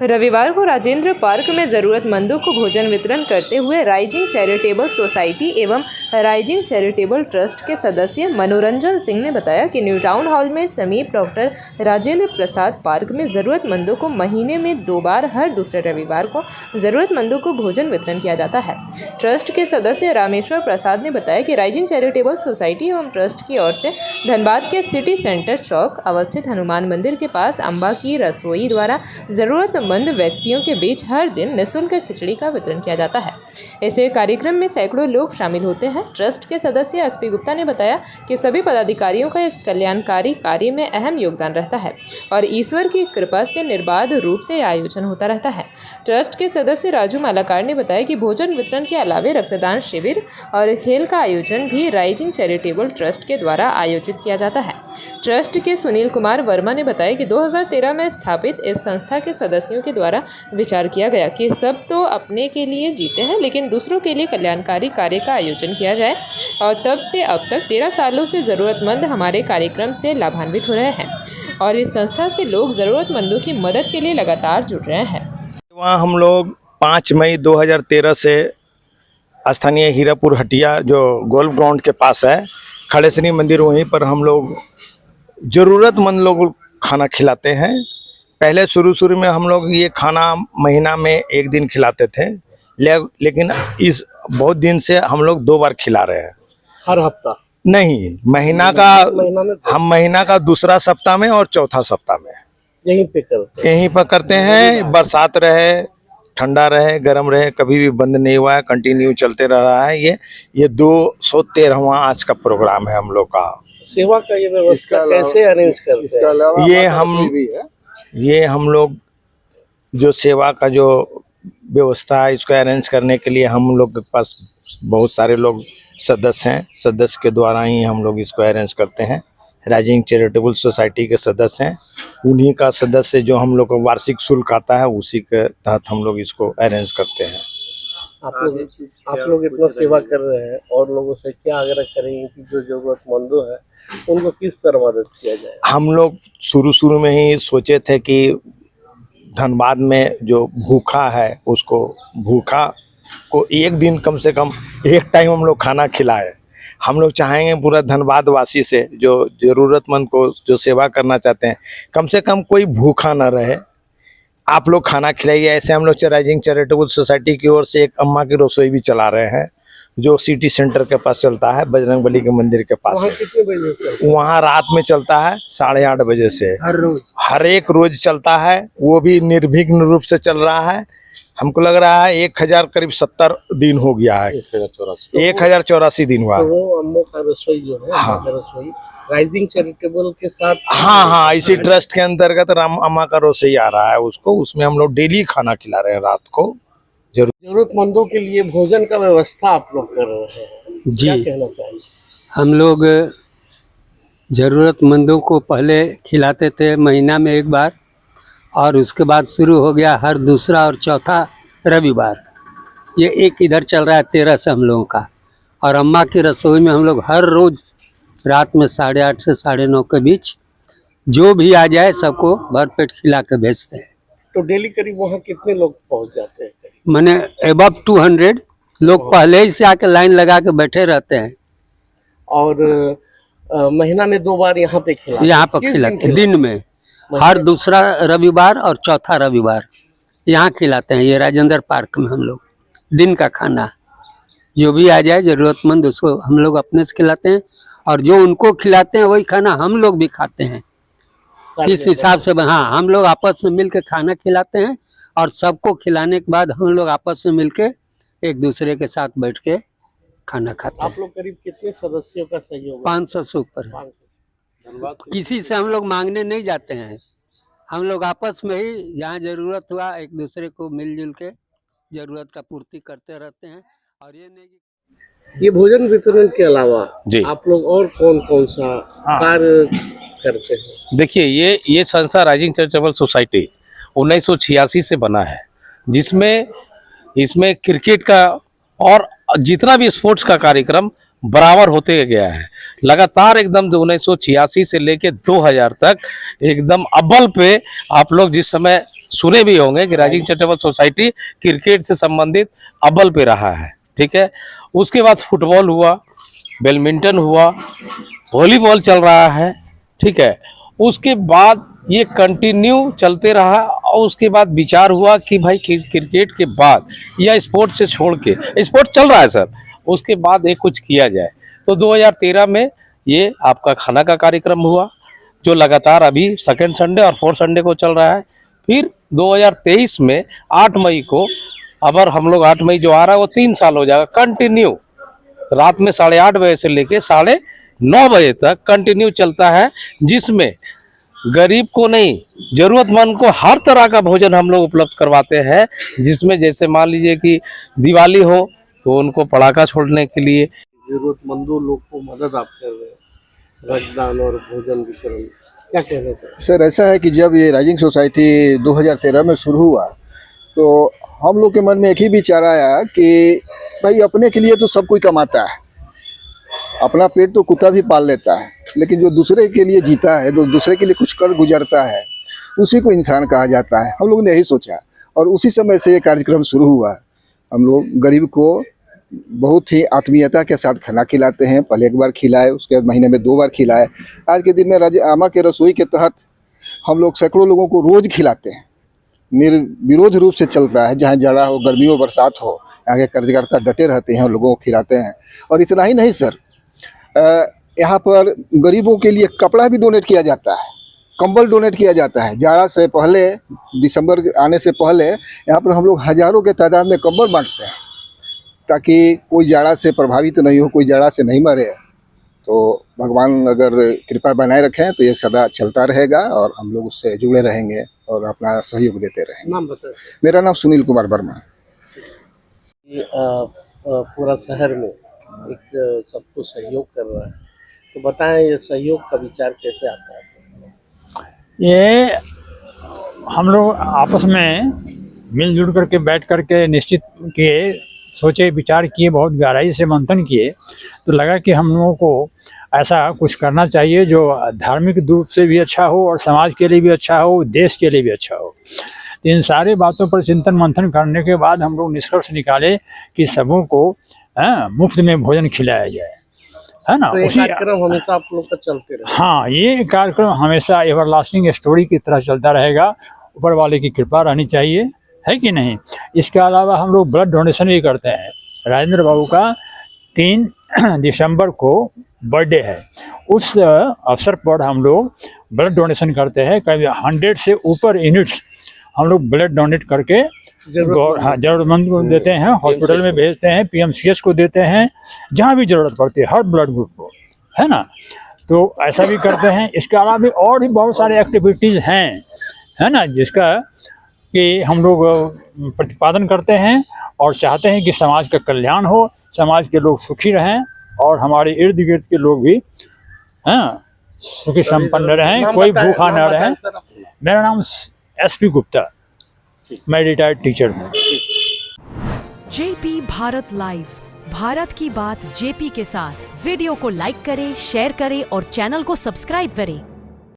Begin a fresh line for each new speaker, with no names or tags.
रविवार को राजेंद्र पार्क में ज़रूरतमंदों को भोजन वितरण करते हुए राइजिंग चैरिटेबल सोसाइटी एवं राइजिंग चैरिटेबल ट्रस्ट के सदस्य मनोरंजन सिंह ने बताया कि न्यू टाउन हॉल में समीप डॉक्टर राजेंद्र प्रसाद पार्क में ज़रूरतमंदों को महीने में 2 बार हर दूसरे रविवार को ज़रूरतमंदों को भोजन वितरण किया जाता है। ट्रस्ट के सदस्य रामेश्वर प्रसाद ने बताया कि राइजिंग चैरिटेबल सोसाइटी एवं ट्रस्ट की ओर से धनबाद के सिटी सेंटर चौक अवस्थित हनुमान मंदिर के पास अम्बा की रसोई द्वारा ज़रूरतमंद व्यक्तियों के बीच हर दिन निःशुल्क खिचड़ी का वितरण किया जाता है। इस कार्यक्रम में सैकड़ों लोग शामिल होते हैं। ट्रस्ट के सदस्य एसपी गुप्ता ने बताया कि सभी पदाधिकारियों का इस कल्याणकारी कार्य में अहम योगदान रहता है और ईश्वर की कृपा से निर्बाध रूप से आयोजन होता रहता है। ट्रस्ट के सदस्य राजू मालाकार ने बताया कि भोजन वितरण के अलावे रक्तदान शिविर और खेल का आयोजन भी राइजिंग चैरिटेबल ट्रस्ट के द्वारा आयोजित किया जाता है। ट्रस्ट के सुनील कुमार वर्मा ने बताया कि 2013 में स्थापित इस संस्था के सदस्यों के द्वारा विचार किया गया कि सब तो अपने के लिए जीते हैं लेकिन दूसरों के लिए कल्याणकारी कार्य का आयोजन किया जाए और तब से अब तक 13 सालों से ज़रूरतमंद हमारे कार्यक्रम से लाभान्वित हो रहे हैं और इस संस्था से लोग ज़रूरतमंदों की मदद के लिए लगातार जुड़ रहे हैं।
वहाँ हम लोग 5 मई 2013 से स्थानीय हीरापुर हटिया जो गोल्फ ग्राउंड के पास है खड़े शनि मंदिर, वहीं पर हम लोग ज़रूरतमंद लोगों को खाना खिलाते हैं। पहले शुरू में हम लोग ये खाना महीना में 1 दिन खिलाते थे, लेकिन इस बहुत दिन से हम लोग 2 बार खिला रहे हैं।
हर हफ्ता
नहीं, महीना का दूसरा सप्ताह में और चौथा सप्ताह में यहीं पर करते हैं। बरसात रहे, ठंडा रहे, गर्म रहे, कभी भी बंद नहीं हुआ है, कंटिन्यू चलते रहा है। ये 213वां आज का प्रोग्राम है हम लोग का।
सेवा का ये व्यवस्था कैसे अरेंज करते हैं?
ये हम लोग जो सेवा का जो व्यवस्था है इसको अरेंज करने के लिए हम लोग के पास बहुत सारे लोग सदस्य हैं। सदस्य के द्वारा ही हम लोग इसको अरेंज करते हैं। राइजिंग चैरिटेबल सोसाइटी के सदस्य हैं, उन्हीं का सदस्य जो हम लोग को वार्षिक शुल्क आता है उसी के तहत हम लोग इसको अरेंज करते हैं।
आप लोग इतना सेवा कर रहे हैं और लोगों से क्या आग्रह करेंगे कि जो जरूरतमंदों है उनको किस तरह मदद किया जाए? हम लोग
शुरू में ही सोचे थे कि धनबाद में जो भूखा है उसको भूखा को 1 दिन कम से कम 1 टाइम हम लोग खाना खिलाए। हम लोग चाहेंगे पूरा धनबाद वासी से जो ज़रूरतमंद को जो सेवा करना चाहते हैं कम से कम कोई भूखा ना रहे, आप लोग खाना खिलाइए। ऐसे हम लोग राइजिंग चैरिटेबल सोसाइटी की ओर से एक अम्मा की रसोई भी चला रहे हैं जो सिटी सेंटर के पास चलता है, बजरंगबली के मंदिर के पास।
वहाँ कितने बजे से?
वहाँ रात में चलता है 8:30 बजे से। हर एक रोज चलता है, वो भी निर्विघ्न रूप से चल रहा है। हमको लग रहा है 1000 करीब 70 दिन हो गया है, 1084 दिन हुआ।
तो वो अम्मों का रसोई जो है,
हाँ,
रसोई राइजिंग चैरिटेबल के साथ
हाँ इसी ट्रस्ट के अंतर्गत अम्मा का रसोई आ रहा है उसको, उसमें हम लोग डेली खाना खिला रहे हैं रात को।
जरूरतमंदों के लिए भोजन का व्यवस्था आप लोग कर रहे हैं,
जी।
क्या कहना चाहिए?
हम लोग ज़रूरतमंदों को पहले खिलाते थे महीना में 1 बार और उसके बाद शुरू हो गया हर दूसरा और चौथा रविवार। ये एक इधर चल रहा है 13 से हम लोगों का। और अम्मा की रसोई में हम लोग हर रोज़ रात में 8:30 से 9:30 के बीच जो भी आ जाए सबको भरपेट खिला के भेजते हैं।
तो डेली करीब वहाँ कितने लोग पहुँच जाते हैं?
मैंने अबव 200 लोग पहले ही से आके लाइन लगा के बैठे रहते हैं।
और महीना में 2 बार यहाँ पे खिलाते?
यहाँ पर खिलाते दिन में हर दूसरा रविवार और चौथा रविवार यहाँ खिलाते हैं। ये राजेंद्र पार्क में हम लोग दिन का खाना जो भी आ जाए ज़रूरतमंद उसको हम लोग अपने से खिलाते हैं और जो उनको खिलाते हैं वही खाना हम लोग भी खाते हैं। इस हिसाब से हाँ, हम लोग आपस में मिल के खाना खिलाते हैं और सबको खिलाने के बाद हम लोग आपस में मिल के एक दूसरे के साथ बैठ के खाना खाते हैं।
आप लोग करीब कितने सदस्यों का सहयोग?
500 से ऊपर है। किसी से हम लोग मांगने नहीं जाते हैं, हम लोग आपस में ही जहाँ ज़रूरत हुआ एक दूसरे को मिलजुल के ज़रूरत का पूर्ति करते रहते हैं। और ये नहीं,
ये भोजन वितरण के अलावा आप लोग और कौन कौन सा कार्य करते हैं?
देखिए, ये संस्था राइजिंग चैरिटेबल सोसाइटी 1986 से बना है, जिसमें इसमें क्रिकेट का और जितना भी स्पोर्ट्स का कार्यक्रम बराबर होते गया है। लगातार एकदम 1986 से लेके 2000 तक एकदम अव्वल पे आप लोग जिस समय सुने भी होंगे कि राइजिंग चैरिटेबल सोसाइटी क्रिकेट से संबंधित अव्वल पे रहा है, ठीक है। उसके बाद फुटबॉल हुआ, बैडमिंटन हुआ, वॉलीबॉल चल रहा है, ठीक है। उसके बाद ये कंटिन्यू चलते रहा और उसके बाद विचार हुआ कि भाई क्रिकेट के बाद या स्पोर्ट से छोड़ के, स्पोर्ट चल रहा है सर, उसके बाद एक कुछ किया जाए। तो 2013 में ये आपका खाना का कार्यक्रम हुआ जो लगातार अभी सेकेंड संडे और फोर्थ संडे को चल रहा है। फिर 2023 में 8 मई को, अगर हम लोग 8 मई जो आ रहा है वो 3 साल हो जाएगा कंटिन्यू, रात में 8:30 बजे से लेके 9:30 बजे तक कंटिन्यू चलता है, जिसमें गरीब को नहीं जरूरतमंद को हर तरह का भोजन हम लोग उपलब्ध करवाते हैं। जिसमें जैसे मान लीजिए कि दिवाली हो तो उनको पटाखा छोड़ने के लिए,
जरूरतमंदों लोग को मदद आप कर रहे हैं, रक्तदान और भोजन वितरण, क्या कहना चाहिए?
सर ऐसा है कि जब ये राइजिंग सोसाइटी 2013 में शुरू हुआ तो हम लोग के मन में एक ही विचार आया कि भाई अपने के लिए तो सब कोई कमाता है, अपना पेट तो कुत्ता भी पाल लेता है, लेकिन जो दूसरे के लिए जीता है, तो दूसरे के लिए कुछ कर गुजरता है, उसी को इंसान कहा जाता है। हम लोग ने यही सोचा और उसी समय से ये कार्यक्रम शुरू हुआ। हम लोग गरीब को बहुत ही आत्मीयता के साथ खाना खिलाते हैं। पहले एक बार खिलाए, उसके बाद महीने में 2 बार खिलाए। आज के दिन में आमा के रसोई के तहत हम लोग सैकड़ों लोगों को रोज़ खिलाते हैं। निर्विरोध रूप से चलता है, जहाँ जाड़ा हो, गर्मी हो, बरसात हो, यहाँ के कार्यकर्ता डटे रहते हैं और लोगों को खिलाते हैं। और इतना ही नहीं सर, यहाँ पर गरीबों के लिए कपड़ा भी डोनेट किया जाता है, कंबल डोनेट किया जाता है। जाड़ा से पहले, दिसंबर आने से पहले यहाँ पर हम लोग हज़ारों के तादाद में कंबल बांटते हैं ताकि कोई जाड़ा से प्रभावित नहीं हो, कोई जाड़ा से नहीं मरे। तो भगवान अगर कृपा बनाए रखें तो ये सदा चलता रहेगा और हम लोग उससे जुड़े रहेंगे और अपना सहयोग देते रहेंगे।
नाम बताएं।
मेरा नाम सुनील कुमार वर्मा।
ये पूरा शहर में एक सबको सहयोग कर रहा है, तो बताएं ये सहयोग का विचार कैसे आता है?
ये हम लोग आपस में मिलजुल करके बैठ करके निश्चित किए, सोचे, विचार किए, बहुत गहराई से मंथन किए, तो लगा कि हम लोगों को ऐसा कुछ करना चाहिए जो धार्मिक रूप से भी अच्छा हो और समाज के लिए भी अच्छा हो, देश के लिए भी अच्छा हो। तो इन सारी बातों पर चिंतन मंथन करने के बाद हम लोग निष्कर्ष निकाले कि सबों को मुफ्त में भोजन खिलाया जाए, है ना।
तो ये
उसी
कार्यक्रम हमेशा आप लोग का चलते रहे?
हाँ,
ये कार्यक्रम हमेशा एवरलास्टिंग स्टोरी की तरह चलता रहेगा। ऊपर वाले की कृपा रहनी चाहिए, है कि नहीं। इसके अलावा हम लोग ब्लड डोनेशन भी करते हैं। राजेंद्र बाबू का 3 दिसंबर को बर्थडे है, उस अवसर पर हम लोग ब्लड डोनेशन करते हैं। करीब 100 से ऊपर यूनिट्स हम लोग ब्लड डोनेट करके जरूरतमंद को देते हैं, हॉस्पिटल में भेजते हैं, PMCH को देते हैं, जहाँ भी ज़रूरत पड़ती है, हर ब्लड ग्रुप को, है ना। तो ऐसा भी करते हैं। इसके अलावा भी और भी बहुत सारे एक्टिविटीज़ हैं, है ना, जिसका कि हम लोग प्रतिपादन करते हैं और चाहते हैं कि समाज का कल्याण हो, समाज के लोग सुखी रहें और हमारे इर्द गिर्द के लोग भी सुखी संपन्न रहें, कोई भूखा न रहे। मेरा नाम SP गुप्ता, मैं रिटायर्ड टीचर हूँ।
JP भारत लाइव, भारत की बात JP के साथ। वीडियो को लाइक करें, शेयर करें और चैनल को सब्सक्राइब करें।